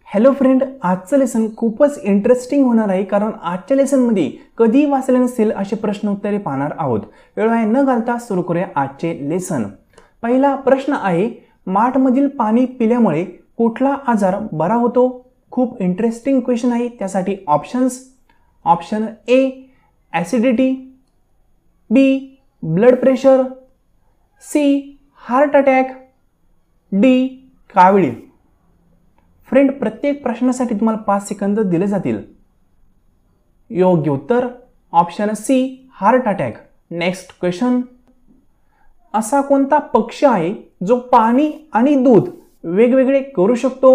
Hello friend, आजचं lesson खूपच interesting होणार आहे कारण आजच्या लेसनमध्ये कधी वाचले नसतील असे प्रश्न उत्तरे पाहणार आहोत। वेळ वाया न घालता सुरू करूया आजचे लेसन। पहिला प्रश्न आहे, माठमधील पाणी पिल्यामुळे कुठला आजार बरा होतो? खूप इंटरेस्टिंग क्वेश्चन आहे। त्यासाठी options, option A acidity, B blood pressure, C heart attack, D कावळी। फ्रेंड, प्रत्येक प्रश्नासाठी तुम्हाला 5 सेकंद दिले जातील। योग्य उत्तर option C heart attack. Next question, असा कोणता पक्षी आहे जो पाणी आणि दूध वेगवेगळे करू शकतो?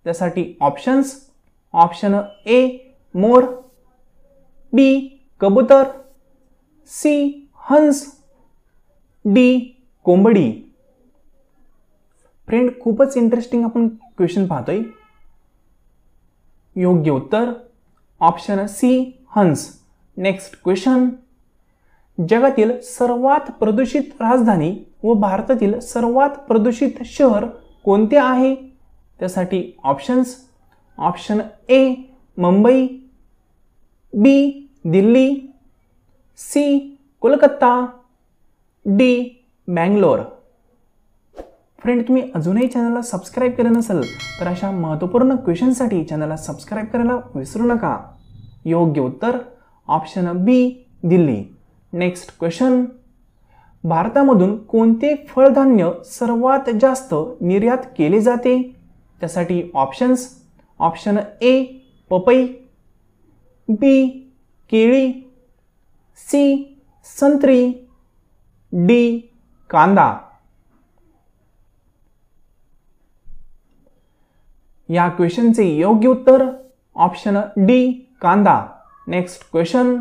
त्यासाठी ऑप्शन्स, ऑप्शन ए मोर, बी कबूतर, सी हंस, डी कोंबडी। फ्रेंड, खूपच इंटरेस्टिंग आपण क्वेश्चन पाहतोय। योग्य उत्तर ऑप्शन सी हंस। नेक्स्ट क्वेश्चन, जगातील सर्वात प्रदूषित राजधानी व भारतातील सर्वात प्रदूषित शहर कोणते आहे? त्यासाठी options, option A Mumbai, B Delhi, C Kolkata, D Bangalore. Friend, तुम्ही अजूनही चॅनलला सबस्क्राइब केलं नसेल तर अशा महत्त्वपूर्ण क्वेश्चनसाठी चॅनलला सबस्क्राइब करायला विसरू नका। योग्य उत्तर ऑप्शन बी दिल्ली। नेक्स्ट क्वेश्चन, भारतामधून कोणते फळधान्य सर्वात जास्त निर्यात केले जाते? त्यासाठी ऑप्शन्स, ऑप्शन ए पपई, बी केळी, सी संत्री, डी कांदा। या क्वेश्चनचे योग्य उत्तर ऑप्शन डी कांदा। नेक्स्ट क्वेश्चन,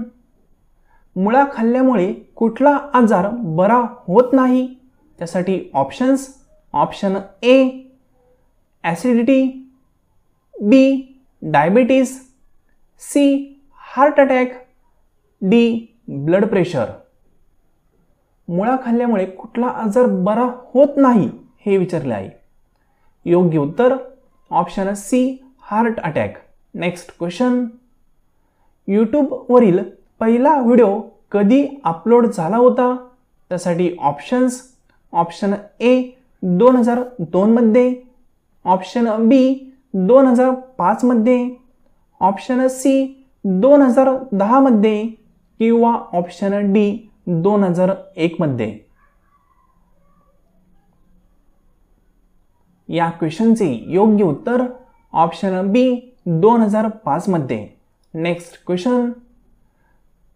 मुळा खाल्ल्यामुळे कुठला आजार बरा होत नाही? त्यासाठी options, option A acidity, B diabetes, C heart attack, D blood pressure. मुळा खाल्ल्यामुळे कुठला आजार बरा होत नाही हे विचारले आहे। योग्य उत्तर option C heart attack. Next question, यूट्यूबवरील पहिला व्हिडिओ कधी अपलोड झाला होता? त्यासाठी ऑप्शन्स, ऑप्शन ए 2002 मध्ये, ऑप्शन बी 2005 मध्ये, ऑप्शन सी 2010 मध्ये किंवा ऑप्शन डी 2001 मध्ये। या क्वेश्चनचे योग्य उत्तर ऑप्शन बी 2005 मध्ये। नेक्स्ट क्वेश्चन,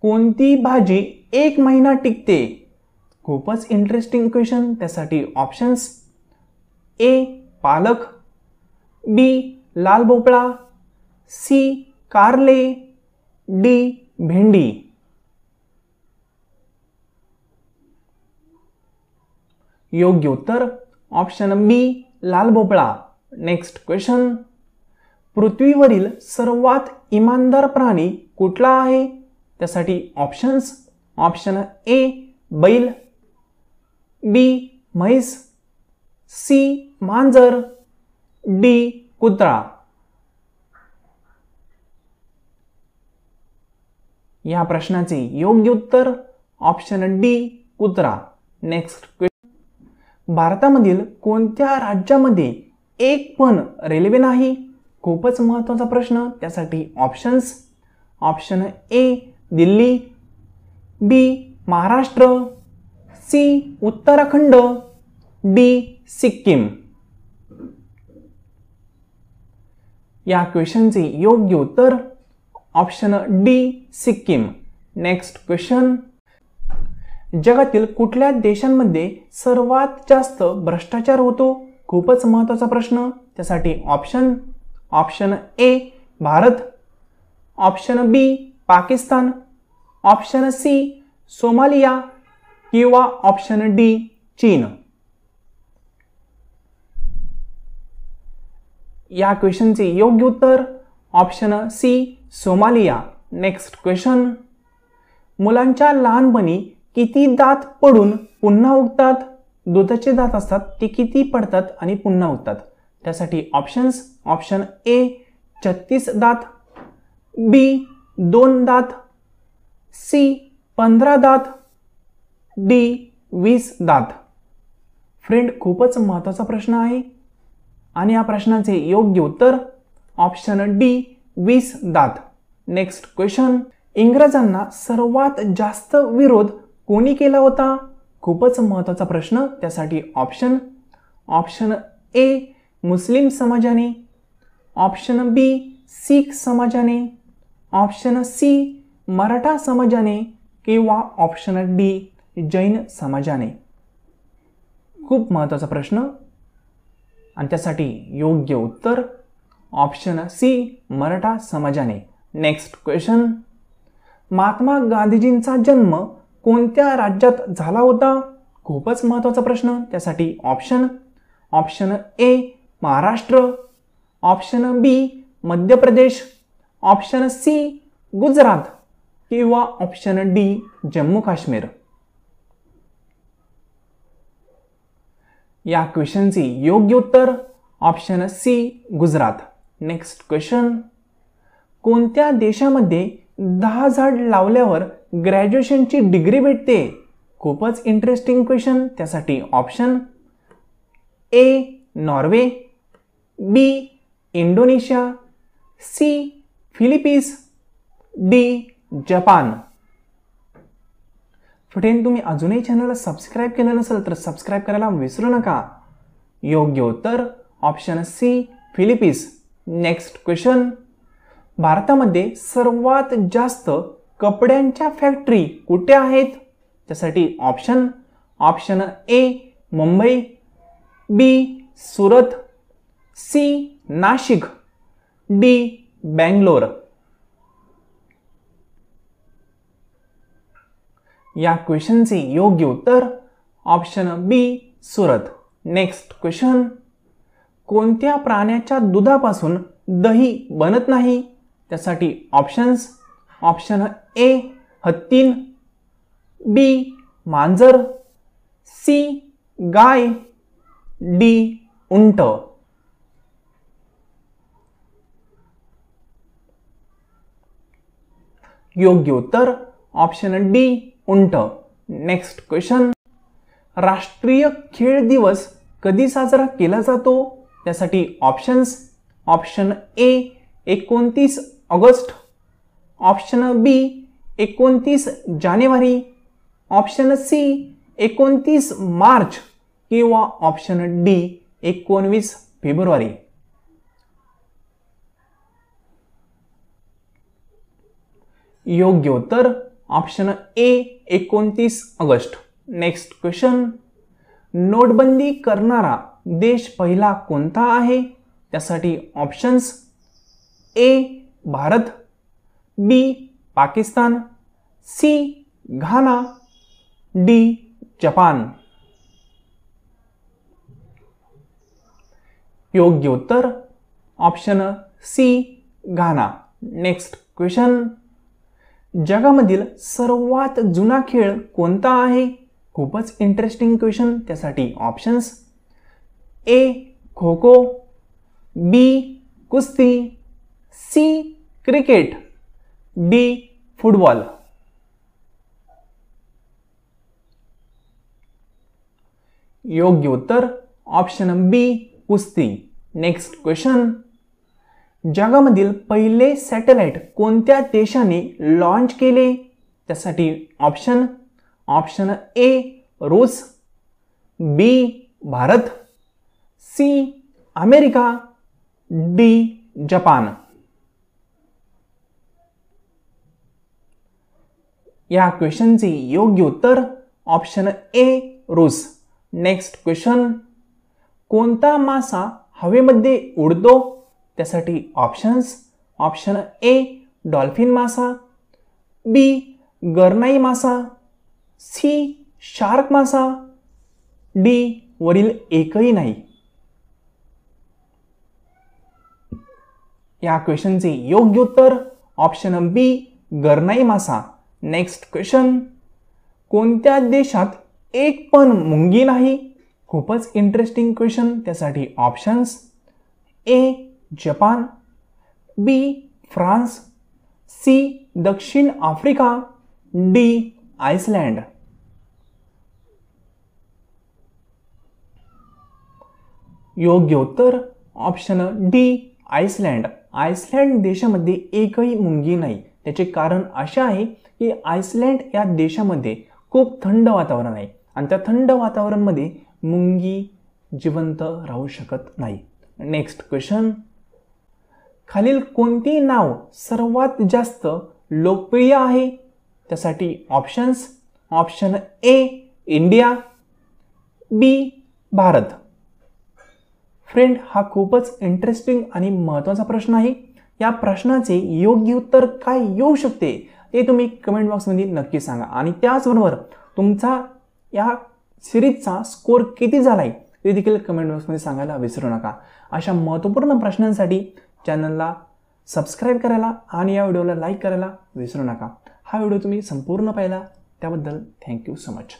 कोणती भाजी 1 महिना टिकते? खूपच इंटरेस्टिंग क्वेश्चन। त्यासाठी ऑप्शन्स, ए पालक, बी लाल भोपळा, सी कारले, डी भेंडी। योग्य उत्तर ऑप्शन बी लाल भोपळा। नेक्स्ट क्वेश्चन, पृथ्वीवरील सर्वात इमानदार प्राणी कुठला आहे? त्यासाठी ऑप्शन्स, ऑप्शन ए बैल, बी म्हैस, सी मांजर, डी कुत्रा। या प्रश्नाचे योग्य उत्तर ऑप्शन डी कुत्रा। नेक्स्ट क्वेश्चन, भारतामधील कोणत्या राज्यामध्ये एक पण रेल्वे नाही? खूपच महत्त्वाचा प्रश्न। त्यासाठी options, option A Delhi, B Maharashtra, C Uttarakhand, D Sikkim. या क्वेश्चनचे योग्य उत्तर option D Sikkim. Next question, जगातील कुठल्या देशांमध्ये सर्वात जास्त भ्रष्टाचार होतो? खूपच महत्त्वाचा प्रश्न। त्यासाठी option, option A Bharat, option B Pakistan, option C Somalia किंवा ऑप्शन डी चीन। या क्वेश्चनचे योग्य उत्तर option C Somalia. Next question, मुलांच्या लहानपणी किती दात पडून पुन्हा उगतात? दुधाचे दात असतात ते किती पडतात आणि पुन्हा उगतात? त्यासाठी ऑप्शन्स. ऑप्शन ए 36 दात, बी 2 दात, सी 15 दात, डी 20 दात. फ्रेंड, खूपच महत्त्वाचा प्रश्न आहे आणि या प्रश्नाचे योग्य उत्तर ऑप्शन डी 20 दात. Next question. इंग्रजांना सर्वात जास्त विरोध कोणी केला होता? खूपच महत्त्वाचा प्रश्न. त्यासाठी ऑप्शन ए मुस्लिम समाजाने, ऑप्शन बी शीख समाजाने, ऑप्शन सी मराठा समाजाने किंवा ऑप्शन डी जैन समाजाने. खूप महत्त्वाचा प्रश्न आणि त्यासाठी योग्य उत्तर ऑप्शन सी मराठा समाजाने. Next question. महात्मा गांधीजींचा जन्म कोणत्या राज्यात झाला होता? खूपच महत्त्वाचा प्रश्न. त्यासाठी ऑप्शन ए महाराष्ट्र, ऑप्शन बी मध्य प्रदेश, ऑप्शन सी गुजरात किंवा ऑप्शन डी जम्मू काश्मीर. या क्वेश्चनचे योग्य उत्तर option C Gujarat. Next question. कोणत्या देशामध्ये 10 झाड लावल्यावर ग्रॅज्युएशनची डिग्री भेटते? खूपच इंटरेस्टिंग क्वेश्चन. त्यासाठी option A Norway, B Indonesia, C Philippines, D Japan. Friend, तुम्ही अजूनही चॅनलला सबस्क्राईब केलं नसेल तर सबस्क्राईब करायला विसरू नका. योग्य उत्तर option C Philippines. Next question. भारतामध्ये सर्वात जास्त कपड्यांच्या फॅक्टरी कुठे आहेत? त्यासाठी option A Mumbai, B Surat, C Nashik, D Bangalore. या क्वेश्चनचे योग्य उत्तर option B Surat. Next question. कोणत्या प्राण्याच्या दुधापासून दही बनत नाही? त्यासाठी ऑप्शन ए हत्तीन, बी मांजर, सी गाय, डी उंट. योग्य उत्तर ऑप्शन डी उंट. Next question. राष्ट्रीय खेळ दिवस कधी साजरा केला जातो? त्यासाठी option A 29 August, option B 29 जानेवारी, ऑप्शन सी 29 मार्च किंवा ऑप्शन डी 19 फेब्रुवारी. योग्य उत्तर option A 29 August. Next question. नोटबंदी करणारा देश पहिला कोणता आहे? त्यासाठी options A Bharat, B Pakistan, C Ghana, D Japan. योग्य उत्तर option C Ghana. Next question. जगामधील सर्वात जुना खेळ कोणता आहे? खूपच इंटरेस्टिंग क्वेश्चन. त्यासाठी ऑप्शन्स ए खो खो, बी कुस्ती, सी क्रिकेट, डी फुटबॉल. योग्य उत्तर ऑप्शन बी कुस्ती. Next question. जगामधील पहिले सॅटेलाइट कोणत्या देशाने लॉन्च केले? त्यासाठी ऑप्शन ए रूस, B Bharat, C America, D Japan. या क्वेश्चनचे योग्य उत्तर ऑप्शन ए रूस. Next question. कोणता मासा हवेमध्ये उडतो? त्यासाठी ऑप्शन ए डॉल्फिन मासा, बी गरनाई मासा, सी शार्क मासा, डी वरील एकही नाही. या क्वेश्चनचे योग्य उत्तर ऑप्शन बी गरनाई मासा. Next question. कोणत्या देशात एक पण मुंगी नाही? खूपच इंटरेस्टिंग क्वेश्चन. त्यासाठी ए जपान, बी फ्रान्स, सी दक्षिण आफ्रिका, डी आइसलँड. योग्य उत्तर ऑप्शन डी आइसलँड. आइसलँड देशामध्ये एकही मुंगी नाही. त्याचे कारण असे आहे की आइसलँड या देशामध्ये खूप थंड वातावरण आहे आणि त्या थंड वातावरणामध्ये मुंगी जिवंत राहू शकत नाही. Next question. खालील कोणती नाव सर्वात जास्त लोकप्रिय आहे? त्यासाठी options. Option A India, B Bharat. Friend, हा खूपच इंटरेस्टिंग आणि महत्त्वाचा प्रश्न आहे. या प्रश्नाचे योग्य उत्तर काय येऊ शकते ते तुम्ही कमेंट बॉक्समध्ये नक्की सांगा आणि त्याचबरोबर तुमचा या सिरीजचा स्कोर किती झाला आहे ते देखील कमेंट बॉक्समध्ये सांगायला विसरू नका. अशा महत्त्वपूर्ण प्रश्नांसाठी चॅनलला सबस्क्राईब करायला आणि या व्हिडिओला लाईक करायला विसरू नका. हा व्हिडिओ तुम्ही संपूर्ण पाहिला त्याबद्दल थँक्यू सो मच.